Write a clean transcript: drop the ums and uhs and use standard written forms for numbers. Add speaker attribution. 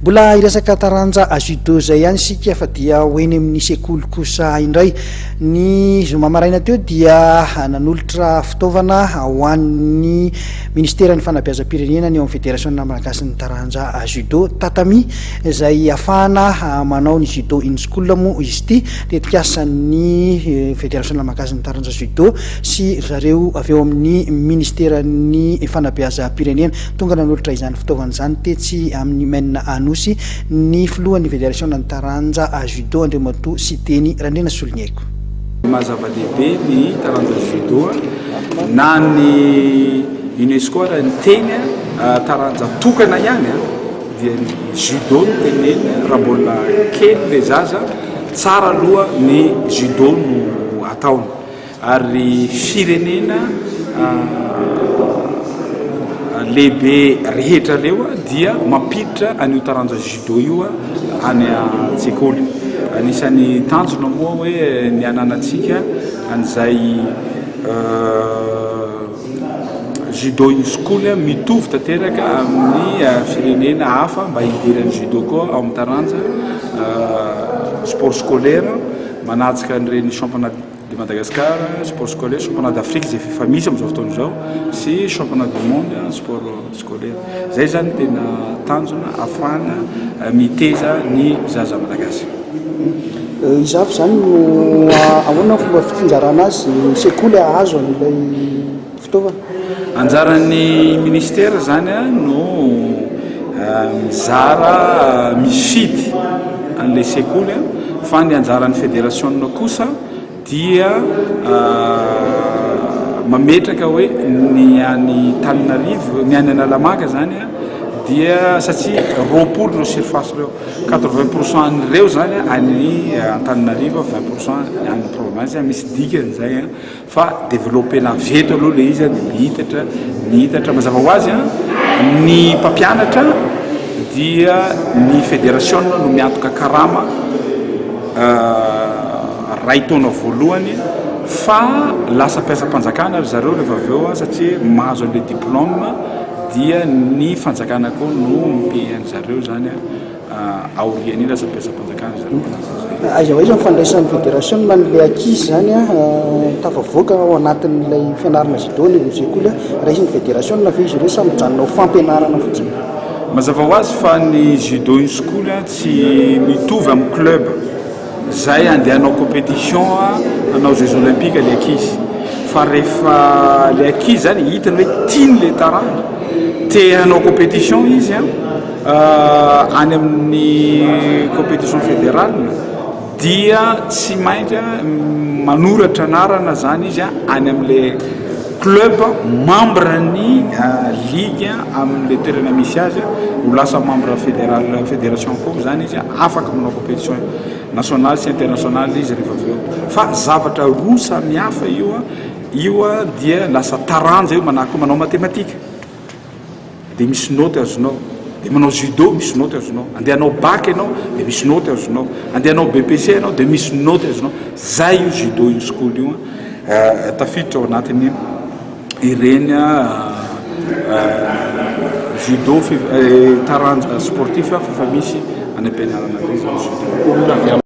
Speaker 1: Mbola iresaka taranja judo zay ihany sika fa dia hoeny amin'ny sekoly kosa indray. Ny zoma maraina teo dia nanolotra fitaovana ho an'ny ministera ny fanabeazam-pirenena ny eo amin'ny fédération malagasy ny taranja judo tatami izay ahafahana manao ny judo in school moa izy ity tetikasan'ny fédération malagasy ny taranja judo sy zareo avy eo amin'ny ministera ny fanabeazam-pirenena tonga nanolotra izany fitaovana izany tetsy amin'ny menina anosy ny filohan'ny fédération ny taranja judo Andriamatoa sy teny Randrena Soligneko.
Speaker 2: Mazava-dehibe ny taranja judo na ny UNESCO raha ny teny taranja tokana ihany dia ny judo no teneny raha mbola kely le zaza tsara aloha ny judo no ataony ary firenena lehibe rehetra reo dia mampiditra an'io taranja judo io any an-tsekoly. Anisan'ny tanjona moa hoe ny ananatsika an'izay judo in school mitovy tanteraka amin'ny firenena hafa mba hidiran'ny judo koa ao amin'ny taranja sport scolaire manatsika an'ireny championnat de Madagascar, sport scolaire, championnat d'Afrique zay efa misy amin'izao fotoana izao sy championnat du monde sport scolaire. Zay zany tena tanjona ahafahana miteza ny zaza malagasy.
Speaker 1: Izafy zany no ahoana fomba fitonjarana azy ny sekoly azo an'ilay fitaovana?
Speaker 2: Anjaran'ny ministera zany no mizara mifidy an'ilay sekoly fa ny anjaran'ny fédération kosa dia mametraka hoe ny any Tananarivo ny any Analamanga zany dia satria roapolo no surface reo 80% an'ireo zany any Antananarivo 20% any province misy dikan'izay fa développena veto aloha le izy nihitatra mazava ho azy ny mpampianatra dia ny fédération no miantoka karama ray taona voalohany fa lasa mpiasa-panjakana ry zareo rehefa avy eo satria mahazo an'ilay diplôme dia ny fanjakana koa no mipehany zareo zany aoriany lasa mpiasa-panjakana zareo.
Speaker 1: Aiza aiza mifandraisan'ny fédération na n'ilay ankizy zany tafavoaka ao anatin'ilay fianarana judo ny sekoly raisiny fédération na ve izy ireo samy mijanona ho fampianarana fotsiny?
Speaker 2: Mazava ho azy fa ny judo in school tsy mitovy amin'ny club zay andehanao compétition anao jeux olympiques le ankizy fa rehefa le ankizy zany hitany hoe tiany le taranja te hanao compétition izy any amin'ny compétition fédérale dia tsy maintsy manoratra anarana zany izy any amin'le club membre ny ligue amin'le toerana misy azy ho lasa membre fédération koa zany izy afaka manao compétition nationale sy internationale izy rehefa avy eo fa zavatra roa samy hafa io dia lasa taranja io manako manao matematika dia misy note azonao, dia manao judo misy note azonao, andeha hanao bac ianao dia misy note azonao, andeha hanao BPC ianao dia misy note azonao. Zay io judo in school io tafiditra ao anatiny ireny judo taranja sportif fa misy any am-pianarana ireny zany judo.